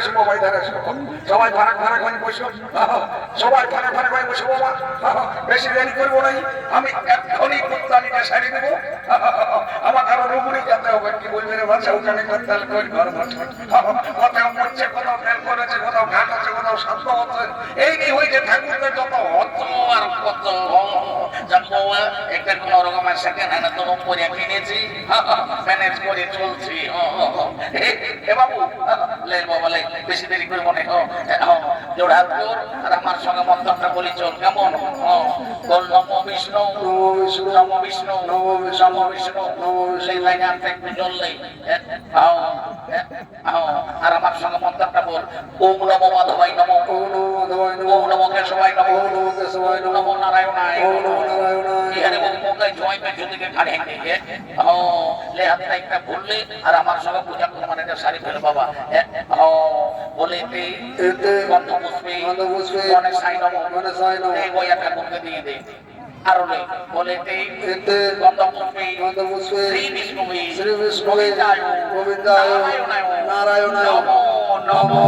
বসে বাবা, এধারে এসো। সবাই ফারাক ফারাক হয়ে বসো, সবাই ফারাক ফারাক হয়ে বসো বাবা। বেশি দেরি করবো নাই, আমি এক্ষুনি কুত্তালিটা সারি দেবো। আমার কারো রুগুড়ি যেতে হবে, কি বলবে রে বাচ্চা, ওখানে তেল করে ঘর বসে, কোথাও মরছে, কোথাও তেল করেছে, কোথাও ঘাট আছে, কোথাও সাধ্য হচ্ছে। এই নিয়ে হয়েছে ঠাকুরদের যত হত আর কত। একটা কোন রকমের সেকেন্ড হ্যান্ড তো করে কিনেছি, ম্যানেজ করে চলছি। এ বাবু লে বাবা লে, বেশি দেরি করবো না। জোড়ার জোর আর আমার সঙ্গে মন্ত্রটা বলি চল, কেমন? বল নম বিষ্ণু, নম বিষ্ণু, নম বিষ্ণু, সেই লাইনে আর একটু চললে। আর আমার সঙ্গে মন্ত্রটা বল, ওম নমো মাধবায় নমো, ওম নমো কেশবায় নমো, ওম নমো নারায়ণায়, এখানে মুখে জয় পেছন দিকে ঘাড়ে হেঁটে লে হাতটা একটা ভুললে আর আমার সঙ্গে পূজা করে মানে সারি ফেলে বাবা। বলে গন্ধ পুষ্পে মনে সাই নমো, এই বইয়া ঠাকুরকে দিয়ে দে। আরো নেই বলে গন্ধ পুষ্পে শ্রী বিষ্ণুবে গোবিন্দায় নারায়ণায় নমো নমো।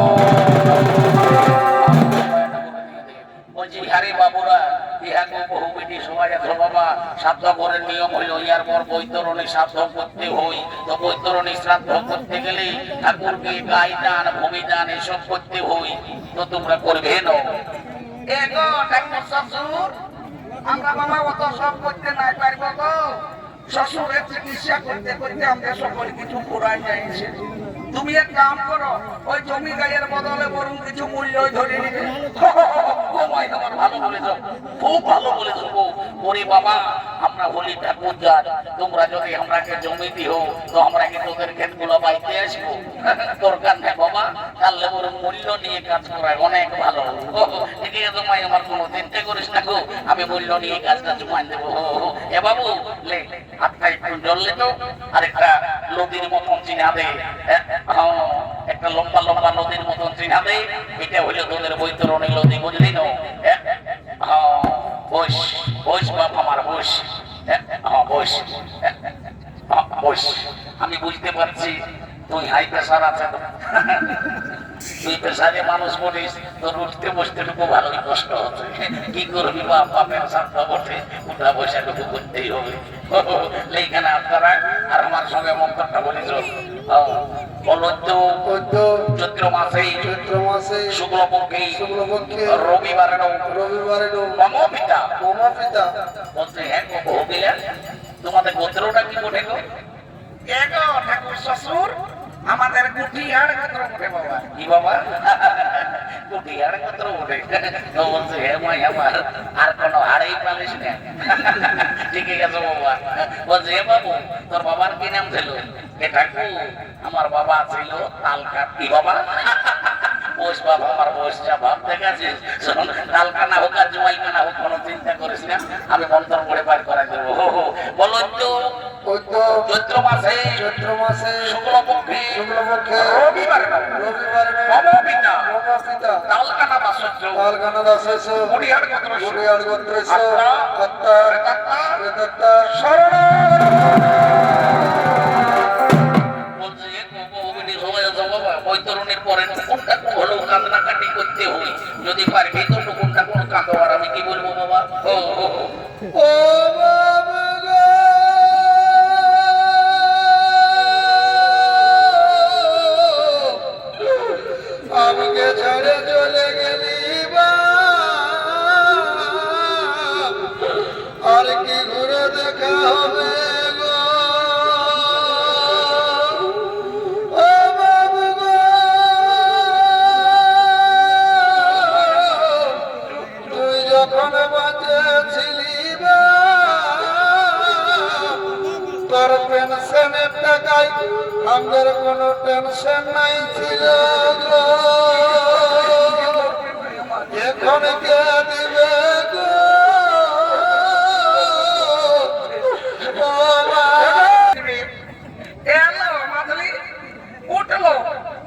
বলছি হারে বাবুরা, ইহাকে বহু বেটি সবাই আছে বাবা। শ্রাদ্ধ করার নিয়ম হইল ইয়ার পর বৈতরণী শ্রাদ্ধ করতে হই। তো বৈতরণী শ্রাদ্ধ করতে গেলে ঠাকুরকে গাই দান, ভূমি দান এসব করতে হই। তো তোমরা করবে না? শ্বশুর আমরা বাবা অত সব করতে নাই পারবো তো। শ্বশুরের চিকিৎসা করতে করতে আমাদের সকল কিছু পুরাই যাইছে। তুমি এক কাম করো, ওই জমি গায়ের বদলে বরং কিছু মূল্য ধরে নিবে। ভালো বলেছ, খুব ভালো বলেছ। ওরে বাবা, আমরা হলি ঠাকুর যান, তোমরা যদি আমরাকে জমি দিও তো আমরা কি তোদের ক্ষেতগুলো বাইতে আসবো? দরকার নেই বাবা, তাহলে বরং মূল্য নিয়ে কাজ করায় অনেক ভালো। ঠিক আছে তোমায় আমার কোনো চিন্তা করিস না গো, আমি মূল্য নিয়ে কাজটা জমাই দেবো। এ বাবু লে হাতটা একটু জ্বললে তো, আর একটা নদীর মতন চিনা দে, একটা লম্বা লম্বা নদীর মতন চিনা দে। এটা হইলো তোদের বৈতরণী নদী, বুঝলি না? বস বস বাপ আমার, বস বস বস। আমি বুঝতে পারছি তুই হাই প্রেসার আছে, তুই প্রেসারে মানুষ বলিস, তোর উঠতে বসতে টুকু ভালোই কষ্ট হচ্ছে। কি করবি বাপ, বাপের সাথে বটে, উঠা বসা টুকু করতেই হবে। এইখানে আপনারা আর আমার সঙ্গে মন্ত্রটা বলি চল। চৈত্র মাসে শুক্লপক্ষে রবিবারে মম পিতা বলছে, হ্যাঁ গো পিতা, তোমাদের গোত্রটা কি বটে গো? ঠাকুর শ্বশুর আমাদের কুঠিয়ার গোত্র বটে বাবা। কি বাবা? কুঠিয়ার গোত্র বটে। বলছে, হে মাই আমার আর কোনো হাড়েই পালিস না। ঠিক আছে বাবা। বলছে, হে বাবু তোর বাবার কি নাম ছিল? এ ঠাকুর আমার বাবা ছিল তালকাট। কি বাবা? বস বাবা আমার, বসটা ভাব দেখাচ্ছিস। তালকানা হোক আর জুয়াইকানা হোক, কোনো চিন্তা করিস না, আমি মন্ত্র পড়ে পার করাই দেবো। বলো তো চৈত্র মাসে শুক্লপক্ষে রবিবারে মম পিতা তালকানা দাসস্য মুড়িয়ার গোত্র শরণ। বৈতরণের পরে কোনটা কোন হলো কান্নাকাটি করতে হই, যদি পারবি তো কোনটা কোন কাঁদো। আর আমি কি বলবো বাবা? ও আমাকে ছেড়ে চলে গেলি আর কি ঘুরে দেখা হবে গো? তুই যখন বাঁচেছিলি তোর পেনশনের টাকায় আমাদের কোনো টেনশন নাই ছিল গো। এখন কে দিবে গো? উঠলো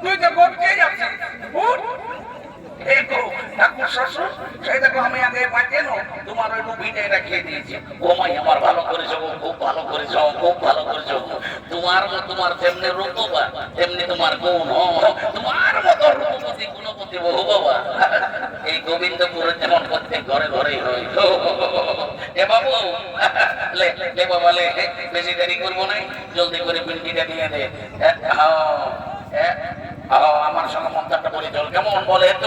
তুই তো বলতে যাচ্ছিস, উঠ। ঠাকুর শ্বশুর সেই দেখো আমি আগে বাঁচে নো তোমার ওই রুবিটা এটা খেয়ে দিয়েছি। ও মাই আমার ভালো করেছো, খুব ভালো করেছো, খুব ভালো করেছো। তোমার যেমনি রূপ তেমনি তোমার গুণ, তোমার মতো রূপ এই গোবিন্দপুরের যেমন প্রত্যেক ঘরে ঘরেই হয়। এ বাবু, লে লে বাবা লে, বেশি দেরি করবো না, জলদি করে পিন্ডিটা নিয়ে দে। আমার সঙ্গে মন্ত্রটা বলে চল, কেমন বলে তো।